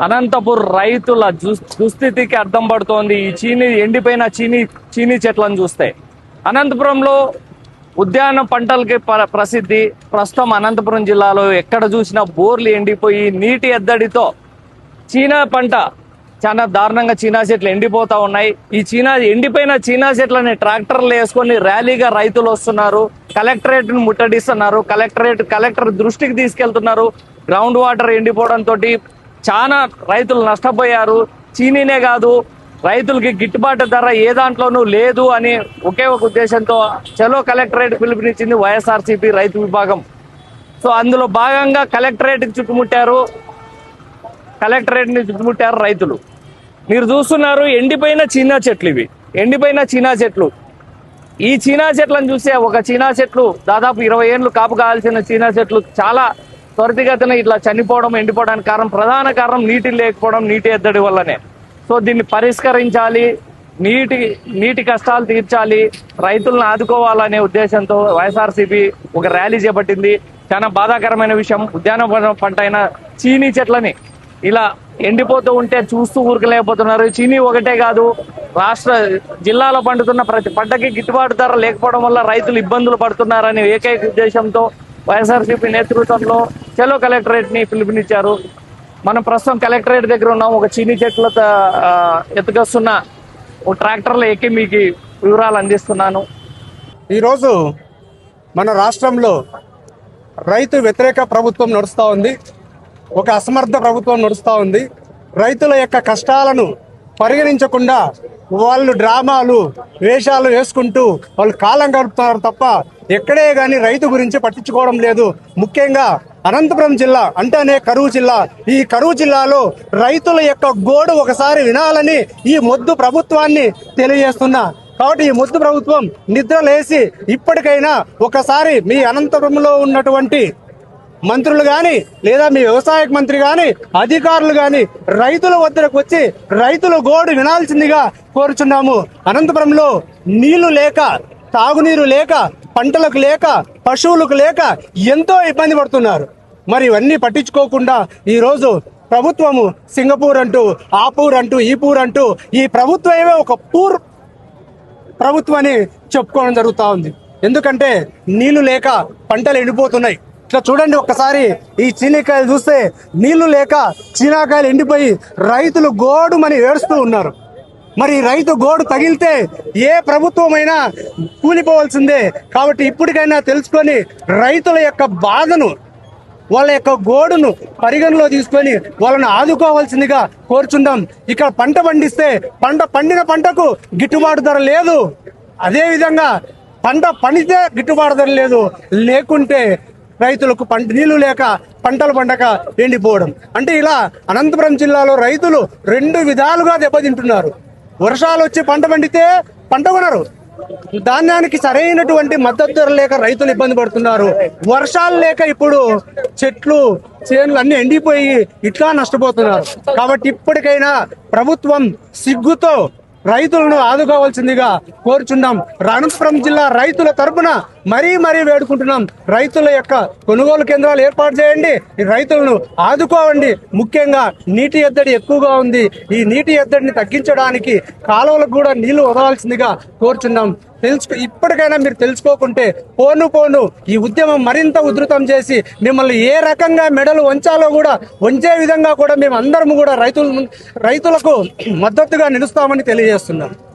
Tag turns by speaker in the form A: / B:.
A: అనంతపూర్ రైతుల దుస్థితికి అర్థం పడుతోంది ఈ ఎండిపోయిన చీనీ చెట్లను చూస్తే. అనంతపురంలో ఉద్యాన పంటలకి ప్రసిద్ధి. ప్రస్తుతం అనంతపురం జిల్లాలో ఎక్కడ చూసినా బోర్లు ఎండిపోయి నీటి ఎద్దడితో చీనా పంట చాలా దారుణంగా చీనా చెట్లు ఎండిపోతా ఉన్నాయి. ఈ ఎండిపోయిన చీనా చెట్లని ట్రాక్టర్లు వేసుకొని ర్యాలీగా రైతులు వస్తున్నారు. కలెక్టరేట్ ను ముట్టడిస్తున్నారు. కలెక్టర్ దృష్టికి తీసుకెళ్తున్నారు. గ్రౌండ్ వాటర్ ఎండిపోవడంతో చాలా రైతులు నష్టపోయారు. చీనీనే కాదు, రైతులకి గిట్టుబాటు ధర ఏ దాంట్లోనూ లేదు అని ఒకే ఒక ఉద్దేశంతో చలో కలెక్టరేట్ పిలుపునిచ్చింది వైఎస్ఆర్సీపీ రైతు విభాగం. సో అందులో భాగంగా కలెక్టరేట్కి చుట్టుముట్టారు రైతులు. మీరు చూస్తున్నారు ఎండిపోయిన చీనా చెట్లు. ఇవి ఎండిపోయిన చీనా చెట్లు. ఈ చీనా చెట్లను చూస్తే ఒక చీనా చెట్లు దాదాపు 20 ఏళ్ళు కాపు కావాల్సిన చీనా చెట్లు చాలా త్వరితగతిన ఇట్లా చనిపోవడం, ఎండిపోవడానికి ప్రధాన కారణం నీటి లేకపోవడం, నీటి ఎద్దడి వల్లనే. సో దీన్ని పరిష్కరించాలి, నీటి కష్టాలు తీర్చాలి, రైతులను ఆదుకోవాలనే ఉద్దేశంతో వైఎస్ఆర్సీపీ ఒక ర్యాలీ చేపట్టింది. చాలా బాధాకరమైన విషయం. ఉద్యాన పంట అయిన చీనీ చెట్లని ఇలా ఎండిపోతూ ఉంటే చూస్తూ ఊరకలేకపోతున్నారు. చీనీ ఒకటే కాదు, జిల్లాలో పండుతున్న ప్రతి పంటకి గిట్టుబాటు ధర లేకపోవడం వల్ల రైతులు ఇబ్బందులు పడుతున్నారనే ఏకైక ఉద్దేశంతో వైఎస్ఆర్సీపీ నేతృత్వంలో చలో కలెక్టరేట్ ని పిలుపునిచ్చారు. మనం ప్రస్తుతం కలెక్టరేట్ దగ్గర ఉన్నాం. ఒక చీనీ చెట్ల ఎత్తుకొస్తున్న ఒక ట్రాక్టర్లో ఎక్కి మీకు వివరాలు అందిస్తున్నాను.
B: ఈరోజు మన రాష్ట్రంలో రైతు వ్యతిరేక ప్రభుత్వం నడుస్తూ ఉంది. ఒక అసమర్థ ప్రభుత్వం నడుస్తూ ఉంది. రైతుల యొక్క కష్టాలను పరిగణించకుండా వాళ్ళు డ్రామాలు, వేషాలు వేసుకుంటూ వాళ్ళు కాలం గడుపుతున్నారు తప్ప ఎక్కడే కానీ రైతు గురించి పట్టించుకోవడం లేదు. ముఖ్యంగా అనంతపురం జిల్లా అంటేనే కరువు జిల్లా. ఈ కరువు జిల్లాలో రైతుల యొక్క గోడు ఒకసారి వినాలని ఈ మొద్దు ప్రభుత్వాన్ని తెలియజేస్తున్నా. కాబట్టి ఈ మొద్దు ప్రభుత్వం నిద్ర లేసి ఇప్పటికైనా ఒకసారి మీ అనంతపురంలో ఉన్నటువంటి మంత్రులు గాని లేదా మీ వ్యవసాయ మంత్రి గాని అధికారులు గాని రైతుల వద్దకు వచ్చి రైతుల గోడు వినాల్సిందిగా కోరుచున్నాము. అనంతపురంలో నీళ్లు లేక, తాగునీరు లేక, పంటలకు లేక, పశువులకు లేక ఎంతో ఇబ్బంది పడుతున్నారు. మరి ఇవన్నీ పట్టించుకోకుండా ఈరోజు ప్రభుత్వము సింగపూర్ అంటూ, ఆపూర్ అంటూ, ఈపూర్ అంటూ ఈ ప్రభుత్వమే ఒక పూర్ ప్రభుత్వం అని చెప్పుకోవడం జరుగుతూ ఉంది. ఎందుకంటే నీళ్లు లేక పంటలు ఎండిపోతున్నాయి. ఇట్లా చూడండి ఒక్కసారి, ఈ చీనీకాయలు చూస్తే నీళ్లు లేక చీనాకాయలు ఎండిపోయి రైతులు గోడుమని ఏడుస్తూ ఉన్నారు. మరి రైతు గోడు తగిలితే ఏ ప్రభుత్వమైనా కూలిపోవాల్సిందే. కాబట్టి ఇప్పటికైనా తెలుసుకొని రైతుల యొక్క బాధను, వాళ్ళ యొక్క గోడును పరిగణలో తీసుకొని వాళ్ళని ఆదుకోవాల్సిందిగా కోరుచుందాం. ఇక్కడ పంట పండిస్తే పండిన పంటకు గిట్టుబాటు ధర లేదు. అదే విధంగా పంట పండితే గిట్టుబాటు ధర లేదు, లేకుంటే రైతులకు నీళ్లు లేక పంటలు పండక ఎండిపోవడం. అంటే ఇలా అనంతపురం జిల్లాలో రైతులు 2 విధాలుగా దెబ్బతింటున్నారు. వర్షాలు వచ్చి పంట పండితే పంట కొనరు, ధాన్యానికి సరైనటువంటి మద్దతు ధర లేక రైతులు ఇబ్బంది పడుతున్నారు. వర్షాలు లేక ఇప్పుడు చెట్లు చేనులు అన్ని ఎండిపోయి ఇట్లా నష్టపోతున్నారు. కాబట్టి ఇప్పటికైనా ప్రభుత్వం సిగ్గుతో రైతులను ఆదుకోవాల్సిందిగా కోరుచున్నాం. అనంతపురం జిల్లా రైతుల తరపున మరీ వేడుకుంటున్నాం. రైతుల యొక్క కొనుగోలు కేంద్రాలు ఏర్పాటు చేయండి, రైతులను ఆదుకోవండి. ముఖ్యంగా నీటి ఎద్దడి ఎక్కువగా ఉంది. ఈ నీటి ఎద్దడిని తగ్గించడానికి కాలువలకు కూడా నీళ్లు వదలాల్సిందిగా కోరుచున్నాం. ఇప్పటికైనా మీరు తెలుసుకోకుంటే పోను ఈ ఉద్యమం మరింత ఉధృతం చేసి మిమ్మల్ని ఏ రకంగా మెడలు వంచాలో కూడా వంచే విధంగా కూడా మేము అందరం కూడా రైతులకు మద్దతుగా నిలుస్తామని తెలియజేస్తున్నాం.